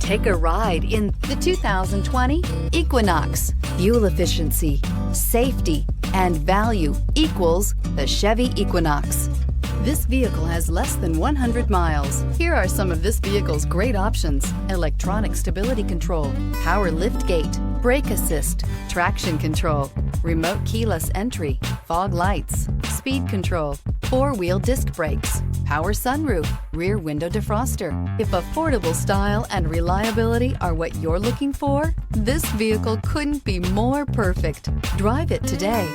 Take a ride in the 2020 Equinox. Fuel efficiency, safety, and value equals the Chevy Equinox. This vehicle has less than 100 miles. Here are some of this vehicle's great options: electronic stability control, power liftgate, brake assist, traction control, remote keyless entry, fog lights, speed control, four-wheel disc brakes, power sunroof, rear window defroster. If affordable style and reliability are what you're looking for, this vehicle couldn't be more perfect. Drive it today.